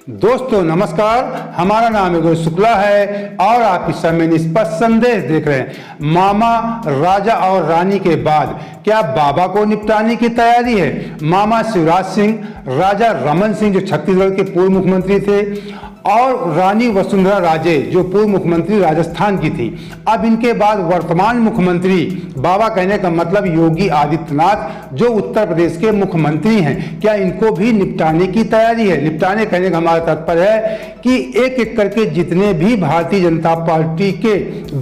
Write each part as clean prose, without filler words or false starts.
दोस्तों नमस्कार, हमारा नाम है गुरु शुक्ला है और आप इस समय निष्पक्ष संदेश देख रहे हैं। मामा, राजा और रानी के बाद क्या बाबा को निपटाने की तैयारी है? मामा शिवराज सिंह, राजा रमन सिंह जो छत्तीसगढ़ के पूर्व मुख्यमंत्री थे और रानी वसुंधरा राजे जो पूर्व मुख्यमंत्री राजस्थान की थी, अब इनके बाद वर्तमान मुख्यमंत्री, बाबा कहने का मतलब योगी आदित्यनाथ जो उत्तर प्रदेश के मुख्यमंत्री हैं, क्या इनको भी निपटाने की तैयारी है? निपटाने कहने का हमारा तात्पर्य है कि एक एक करके जितने भी भारतीय जनता पार्टी के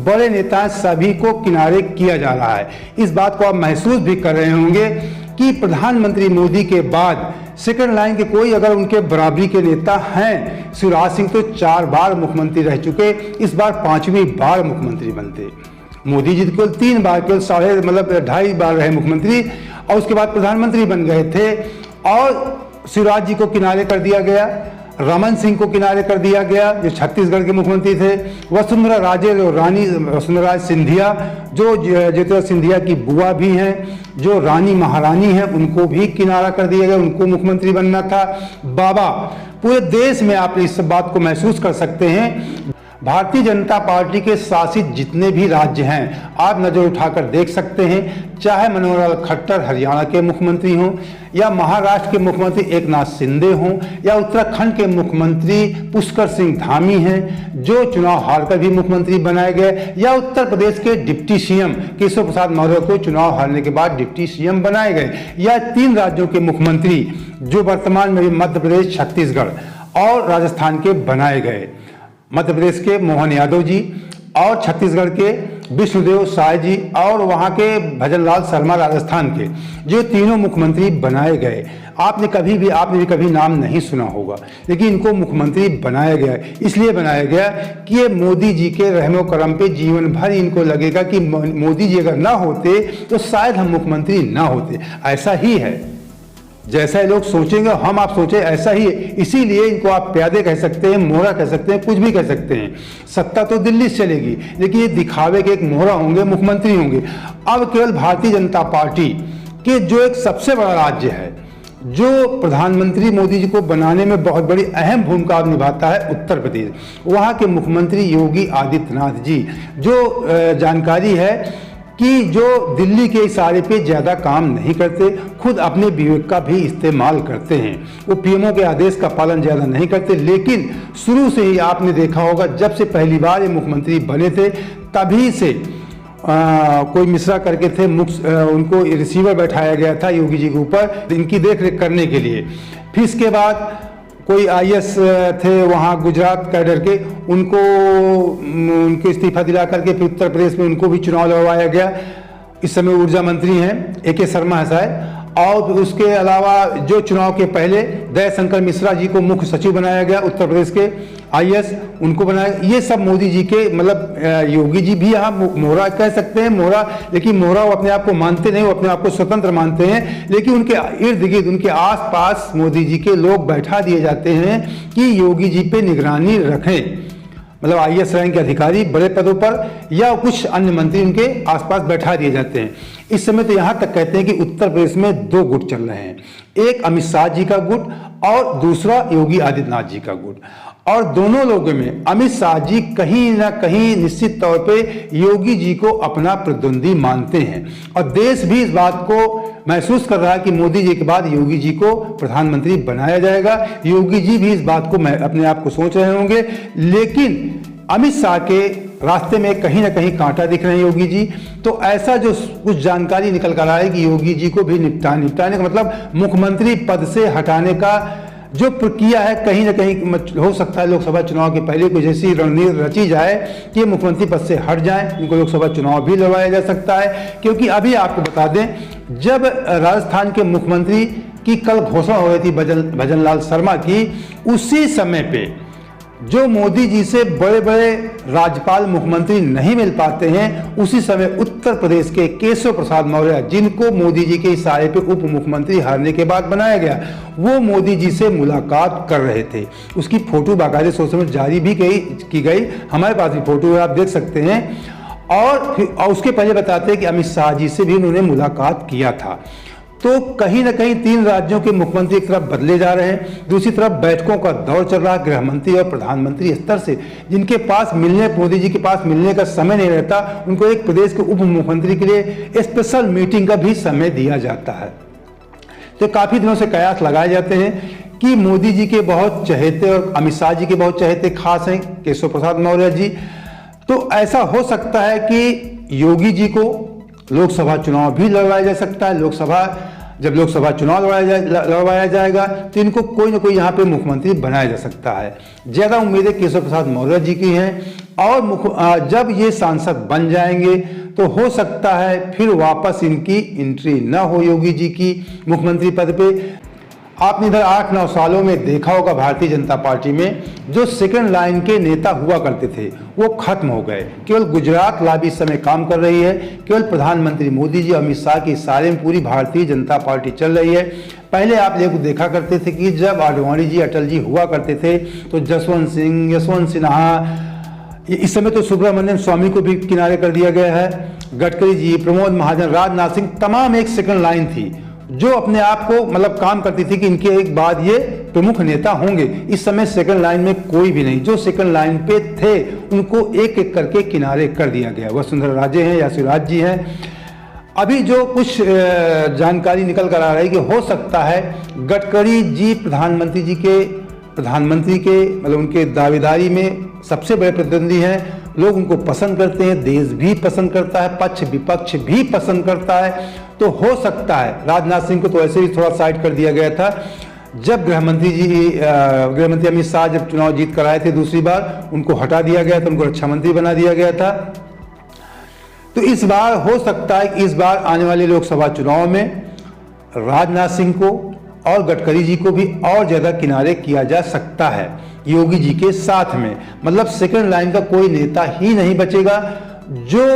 बड़े नेता सभी को किनारे किया जा रहा है। इस बात को आप महसूस भी कर रहे होंगे कि प्रधानमंत्री मोदी के बाद सेकंड लाइन के कोई अगर उनके बराबरी के नेता हैं, शिवराज सिंह तो 4 बार मुख्यमंत्री रह चुके, इस बार 5वीं बार मुख्यमंत्री बनते। मोदी जी केवल 3 बार, केवल 2.5 बार रहे मुख्यमंत्री और उसके बाद प्रधानमंत्री बन गए थे। और शिवराज जी को किनारे कर दिया गया, रमन सिंह को किनारे कर दिया गया जो छत्तीसगढ़ के मुख्यमंत्री थे, वसुंधरा राजे और रानी वसुंधरा सिंधिया जो ज्योतिरादित्य सिंधिया की बुआ भी हैं, जो रानी महारानी हैं, उनको भी किनारा कर दिया गया, उनको मुख्यमंत्री बनना था। बाबा, पूरे देश में आप इस बात को महसूस कर सकते हैं। भारतीय जनता पार्टी के शासित जितने भी राज्य हैं आप नजर उठाकर देख सकते हैं, चाहे मनोहर लाल खट्टर हरियाणा के मुख्यमंत्री हों या महाराष्ट्र के मुख्यमंत्री एकनाथ शिंदे हों या उत्तराखंड के मुख्यमंत्री पुष्कर सिंह धामी हैं जो चुनाव हारकर भी मुख्यमंत्री बनाए गए, या उत्तर प्रदेश के डिप्टी सीएम केशव प्रसाद मौर्य को चुनाव हारने के बाद डिप्टी सीएम बनाए गए, या 3 राज्यों के मुख्यमंत्री जो वर्तमान में मध्य प्रदेश, छत्तीसगढ़ और राजस्थान के बनाए गए। मध्य प्रदेश के मोहन यादव जी और छत्तीसगढ़ के विष्णुदेव साय जी और वहाँ के भजनलाल शर्मा राजस्थान के, जो तीनों मुख्यमंत्री बनाए गए। आपने भी कभी नाम नहीं सुना होगा, लेकिन इनको मुख्यमंत्री बनाया गया। इसलिए बनाया गया कि ये मोदी जी के रहमो करम पे जीवन भर इनको लगेगा कि मोदी जी अगर ना होते तो शायद हम मुख्यमंत्री ना होते। ऐसा ही है, जैसा लोग सोचेंगे हम आप सोचे ऐसा ही है। इसीलिए इनको आप प्यादे कह सकते हैं, मोहरा कह सकते हैं, कुछ भी कह सकते हैं। सत्ता तो दिल्ली से चलेगी, लेकिन ये दिखावे के एक मोहरा होंगे, मुख्यमंत्री होंगे। अब केवल भारतीय जनता पार्टी के जो एक सबसे बड़ा राज्य है जो प्रधानमंत्री मोदी जी को बनाने में बहुत बड़ी अहम भूमिका निभाता है, उत्तर प्रदेश, वहाँ के मुख्यमंत्री योगी आदित्यनाथ जी, जो जानकारी है कि जो दिल्ली के इशारे पे ज़्यादा काम नहीं करते, खुद अपने विवेक का भी इस्तेमाल करते हैं। वो पीएमओ के आदेश का पालन ज़्यादा नहीं करते, लेकिन शुरू से ही आपने देखा होगा जब से पहली बार ये मुख्यमंत्री बने थे तभी से कोई मिश्रा करके थे, उनको रिसीवर बैठाया गया था योगी जी के ऊपर इनकी देख रेख करने के लिए। फिर इसके बाद कोई आईएएस थे वहाँ गुजरात कैडर के, उनको इस्तीफा दिला करके फिर उत्तर प्रदेश में उनको भी चुनाव लड़वाया गया। इस समय ऊर्जा मंत्री हैं AK शर्मा है शायद। और उसके अलावा जो चुनाव के पहले दयाशंकर मिश्रा जी को मुख्य सचिव बनाया गया उत्तर प्रदेश के, आईएएस उनको बनाया। ये सब मोदी जी के मतलब योगी जी भी यहाँ मोहरा कह सकते हैं, मोहरा, लेकिन मोहरा वो अपने आप को मानते नहीं, वो अपने आप को स्वतंत्र मानते हैं, लेकिन उनके इर्द गिर्द उनके आसपास मोदी जी के लोग बैठा दिए जाते हैं कि योगी जी पे निगरानी रखें। मतलब आईएएस रैंक के अधिकारी बड़े पदों पर या कुछ अन्य मंत्री उनके आसपास बैठा दिए जाते हैं। इस समय तो यहाँ तक कहते हैं कि उत्तर प्रदेश में 2 गुट चल रहे हैं, एक अमित शाह जी का गुट और दूसरा योगी आदित्यनाथ जी का गुट। और दोनों लोगों में अमित शाह जी कहीं ना कहीं निश्चित तौर पे योगी जी को अपना प्रतिद्वंदी मानते हैं, और देश भी इस बात को महसूस कर रहा है कि मोदी जी के बाद योगी जी को प्रधानमंत्री बनाया जाएगा। योगी जी भी इस बात को अपने आप को सोच रहे होंगे, लेकिन अमित शाह के रास्ते में कहीं ना कहीं कांटा दिख रहे हैं योगी जी। तो ऐसा जो कुछ जानकारी निकल कर आए कि योगी जी को भी निपटाने का मतलब मुख्यमंत्री पद से हटाने का जो प्रक्रिया है, कहीं ना कहीं हो सकता है लोकसभा चुनाव के पहले कुछ ऐसी रणनीति रची जाए कि मुख्यमंत्री पद से हट जाएं, इनको लोकसभा चुनाव भी लड़वाया जा सकता है। क्योंकि अभी आपको बता दें, जब राजस्थान के मुख्यमंत्री की कल घोषणा हो रही थी भजनलाल शर्मा की, उसी समय पे जो मोदी जी से बड़े बड़े राज्यपाल मुख्यमंत्री नहीं मिल पाते हैं, उसी समय उत्तर प्रदेश के केशव प्रसाद मौर्य, जिनको मोदी जी के इशारे पे उप मुख्यमंत्री हारने के बाद बनाया गया, वो मोदी जी से मुलाकात कर रहे थे। उसकी फोटो बाकायदे सोशल में जारी भी की गई, हमारे पास भी फोटो है, आप देख सकते हैं। और उसके पहले बताते हैं कि अमित शाह जी से भी उन्होंने मुलाकात किया था। तो कहीं ना कहीं 3 राज्यों के मुख्यमंत्री एक तरफ बदले जा रहे हैं, दूसरी तरफ बैठकों का दौर चल रहा है गृह मंत्री और प्रधानमंत्री स्तर से, जिनके पास मोदी जी के पास मिलने का समय नहीं रहता, उनको एक प्रदेश के उप मुख्यमंत्री के लिए स्पेशल मीटिंग का भी समय दिया जाता है। तो काफी दिनों से कयास लगाए जाते हैं कि मोदी जी के बहुत चहेते और अमित शाह जी के बहुत चहेते खास हैं केशव प्रसाद मौर्य जी। तो ऐसा हो सकता है कि योगी जी को लोकसभा चुनाव भी लड़वाया जा सकता है। जब लोकसभा चुनाव लड़वाया जाएगा तो इनको कोई ना कोई यहाँ पे मुख्यमंत्री बनाया जा सकता है। ज्यादा उम्मीदें केशव प्रसाद मौर्य जी की हैं और जब ये सांसद बन जाएंगे तो हो सकता है फिर वापस इनकी एंट्री न हो योगी जी की मुख्यमंत्री पद पे। आपने इधर 8-9 सालों में देखा होगा भारतीय जनता पार्टी में जो सेकंड लाइन के नेता हुआ करते थे वो खत्म हो गए। केवल गुजरात लॉबी इस समय काम कर रही है, केवल प्रधानमंत्री मोदी जी अमित शाह के इशारे में पूरी भारतीय जनता पार्टी चल रही है। पहले आप लोग देखा करते थे कि जब आडवाणी जी अटल जी हुआ करते थे तो जसवंत सिंह, यशवंत सिन्हा, इस समय तो सुब्रमण्यम स्वामी को भी किनारे कर दिया गया है, गडकरी जी, प्रमोद महाजन, राजनाथ सिंह, तमाम एक सेकंड लाइन थी जो अपने आप को मतलब काम करती थी कि इनके एक बाद ये प्रमुख नेता होंगे। इस समय सेकंड लाइन में कोई भी नहीं, जो सेकंड लाइन पे थे उनको एक एक करके किनारे कर दिया गया। वसुंधरा राजे हैं या शिवराज जी हैं। अभी जो कुछ जानकारी निकल कर आ रही है कि हो सकता है गडकरी जी प्रधानमंत्री के मतलब उनके दावेदारी में सबसे बड़े प्रतिद्वंदी हैं। लोग उनको पसंद करते हैं, देश भी पसंद करता है, पक्ष विपक्ष भी पसंद करता है। तो हो सकता है राजनाथ सिंह को तो ऐसे ही थोड़ा साइड कर दिया गया था जब गृहमंत्री अमित शाह जब चुनाव जीत कर आए थे दूसरी बार, उनको हटा दिया गया था, उनको रक्षा मंत्री बना दिया गया था। तो इस बार हो सकता है कि इस बार आने वाले लोकसभा चुनाव में राजनाथ सिंह को और गडकरी जी को भी और ज्यादा किनारे किया जा सकता है योगी जी के साथ में। मतलब सेकंड लाइन का कोई नेता ही नहीं बचेगा जो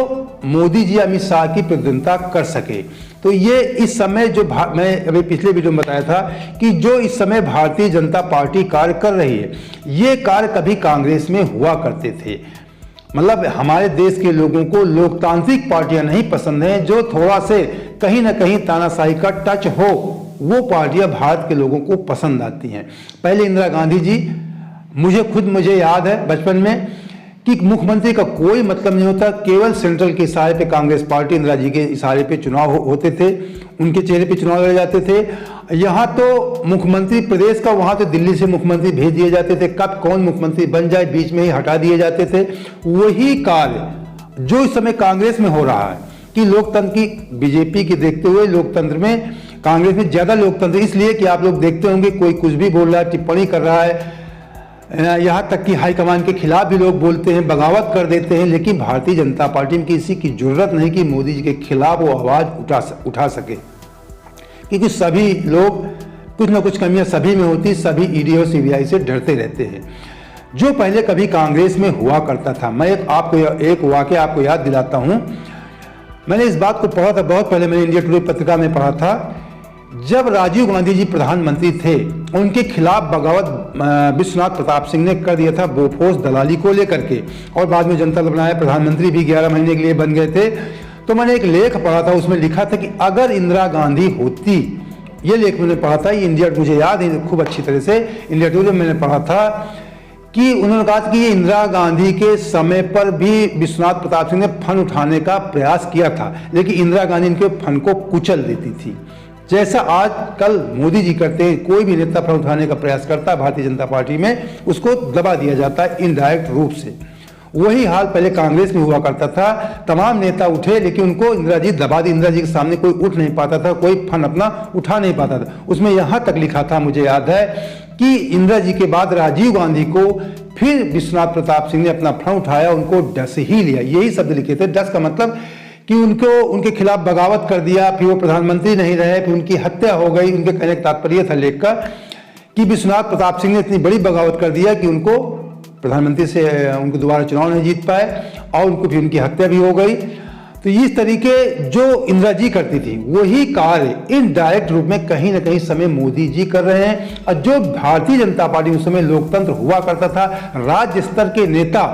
मोदी जी अमित शाह की प्रतिद्वंदिता कर सके। तो ये इस समय जो मैं अभी पिछले वीडियो में बताया था कि जो इस समय भारतीय जनता पार्टी कार्य कर रही है, ये कार्य कभी कांग्रेस में हुआ करते थे। मतलब हमारे देश के लोगों को लोकतांत्रिक पार्टियां नहीं पसंद हैं, जो थोड़ा से कहीं ना कहीं तानाशाही का टच हो, वो पार्टियां भारत के लोगों को पसंद आती हैं। पहले इंदिरा गांधी जी, मुझे याद है बचपन में कि मुख्यमंत्री का कोई मतलब नहीं होता, केवल सेंट्रल के इशारे पे कांग्रेस पार्टी इंदिरा जी के इशारे पे चुनाव होते थे, उनके चेहरे पे चुनाव लड़े जाते थे। यहाँ तो मुख्यमंत्री प्रदेश का, वहां तो दिल्ली से मुख्यमंत्री भेज दिए जाते थे, कब कौन मुख्यमंत्री बन जाए बीच में ही हटा दिए जाते थे। वही कार्य जो इस समय कांग्रेस में हो रहा है कि लोकतंत्र की, बीजेपी की देखते हुए लोकतंत्र में, कांग्रेस में ज्यादा लोकतंत्र, इसलिए कि आप लोग देखते होंगे कोई कुछ भी बोल रहा है, टिप्पणी कर रहा है, यहाँ तक कि हाईकमान के खिलाफ भी लोग बोलते हैं, बगावत कर देते हैं। लेकिन भारतीय जनता पार्टी में किसी की जरूरत नहीं कि मोदी जी के खिलाफ वो आवाज उठा सके, क्योंकि सभी लोग, कुछ ना कुछ कमियां सभी में होती, सभी ईडी और सीबीआई से डरते रहते हैं, जो पहले कभी कांग्रेस में हुआ करता था। मैं एक वाकया आपको याद दिलाता हूँ। मैंने इस बात को पढ़ा था बहुत पहले, मैंने इंडिया टुडे पत्रिका में पढ़ा था। जब राजीव गांधी जी प्रधानमंत्री थे, उनके खिलाफ बगावत विश्वनाथ प्रताप सिंह ने कर दिया था बोफोर्स दलाली को लेकर के, और बाद में जनता दल बनाया, प्रधानमंत्री भी 11 महीने के लिए बन गए थे। तो मैंने एक लेख पढ़ा था, उसमें लिखा था कि अगर इंदिरा गांधी होती, ये लेख मैंने पढ़ा था, इंडिया, मुझे याद है खूब अच्छी तरह से, इंडिया टुडे में मैंने पढ़ा था कि उन्होंने कहा था कि ये इंदिरा गांधी के समय पर भी विश्वनाथ प्रताप सिंह ने फंड उठाने का प्रयास किया था, लेकिन इंदिरा गांधी इनके फंड को कुचल देती थी। जैसा आज कल मोदी जी करते हैं, कोई भी नेता फंड उठाने का प्रयास करता है भारतीय जनता पार्टी में, उसको दबा दिया जाता है इनडायरेक्ट रूप से। वही हाल पहले कांग्रेस में हुआ करता था, तमाम नेता उठे लेकिन उनको इंदिरा जी दबा दी, इंदिरा जी के सामने कोई उठ नहीं पाता था, कोई फंड अपना उठा नहीं पाता था। उसमें यहाँ तक लिखा था, मुझे याद है, कि इंदिरा जी के बाद राजीव गांधी को फिर विश्वनाथ प्रताप सिंह ने अपना फंड उठाया, उनको डस ही लिया, यही शब्द लिखे थे। डस का मतलब कि उनके खिलाफ बगावत कर दिया, फिर वो प्रधानमंत्री नहीं रहे, फिर उनकी हत्या हो गई। उनके कहने का तात्पर्य था लेख का कि विश्वनाथ प्रताप सिंह ने इतनी बड़ी बगावत कर दिया कि उनको प्रधानमंत्री से उनको दोबारा चुनाव नहीं जीत पाए, और उनको फिर उनकी हत्या भी हो गई। तो इस तरीके जो इंदिरा जी करती थी, वही कार्य इनडायरेक्ट रूप में कहीं ना कहीं समय मोदी जी कर रहे हैं। और जो भारतीय जनता पार्टी उस समय लोकतंत्र हुआ करता था, राज्य स्तर के नेता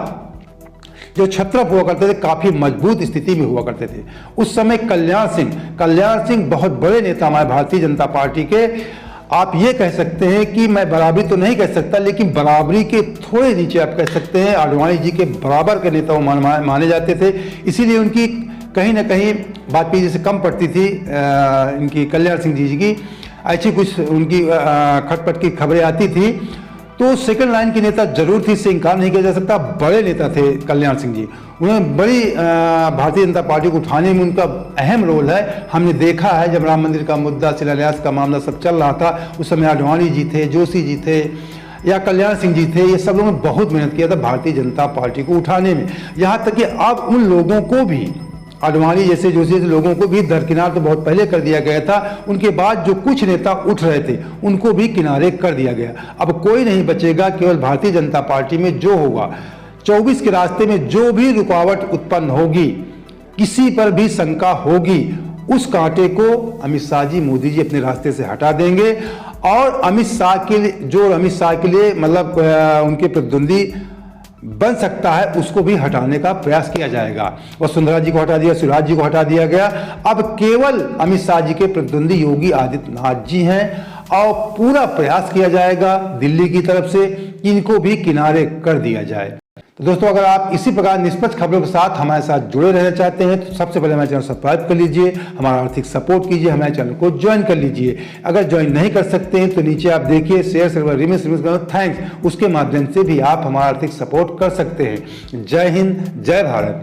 जो छत्रप हुआ करते थे काफ़ी मजबूत स्थिति में हुआ करते थे। उस समय कल्याण सिंह बहुत बड़े नेता हमारे भारतीय जनता पार्टी के, आप ये कह सकते हैं कि मैं बराबरी तो नहीं कह सकता, लेकिन बराबरी के थोड़े नीचे आप कह सकते हैं, आडवाणी जी के बराबर के नेता माने जाते थे। इसीलिए उनकी कहीं ना कहीं बात की जैसे कम पड़ती थी इनकी कल्याण सिंह जी की, ऐसी कुछ उनकी खटपट की खबरें आती थी तो सेकंड लाइन की नेता जरूर थी, इससे इनकार नहीं किया जा सकता। बड़े नेता थे कल्याण सिंह जी, उन्होंने बड़ी भारतीय जनता पार्टी को उठाने में उनका अहम रोल है। हमने देखा है जब राम मंदिर का मुद्दा, शिलान्यास का मामला सब चल रहा था, उस समय आडवाणी जी थे, जोशी जी थे या कल्याण सिंह जी थे, ये सब लोगों ने बहुत मेहनत किया था भारतीय जनता पार्टी को उठाने में। यहाँ तक कि अब उन लोगों को भी, आडवाणी जैसे जोशी जैसे लोगों को भी दरकिनार तो बहुत पहले कर दिया गया था। उनके बाद जो कुछ नेता उठ रहे थे उनको भी किनारे कर दिया गया। अब कोई नहीं बचेगा, केवल भारतीय जनता पार्टी में जो होगा, 24 के रास्ते में जो भी रुकावट उत्पन्न होगी, किसी पर भी शंका होगी, उस कांटे को अमित शाह जी, मोदी जी अपने रास्ते से हटा देंगे और अमित शाह के लिए मतलब उनके प्रतिद्वंदी बन सकता है उसको भी हटाने का प्रयास किया जाएगा। वसुंधरा जी को हटा दिया, शिवराज जी को हटा दिया गया, अब केवल अमित शाह जी के प्रतिद्वंदी योगी आदित्यनाथ जी हैं और पूरा प्रयास किया जाएगा दिल्ली की तरफ से कि इनको भी किनारे कर दिया जाए। तो दोस्तों, अगर आप इसी प्रकार निष्पक्ष खबरों के साथ हमारे साथ जुड़े रहना चाहते हैं तो सबसे पहले हमारे चैनल सब्सक्राइब कर लीजिए, हमारा आर्थिक सपोर्ट कीजिए, हमारे चैनल को ज्वाइन कर लीजिए। अगर ज्वाइन नहीं कर सकते हैं तो नीचे आप देखिए शेयर रिमिस थैंक्स, उसके माध्यम से भी आप हमारा आर्थिक सपोर्ट कर सकते हैं। जय हिंद, जय भारत।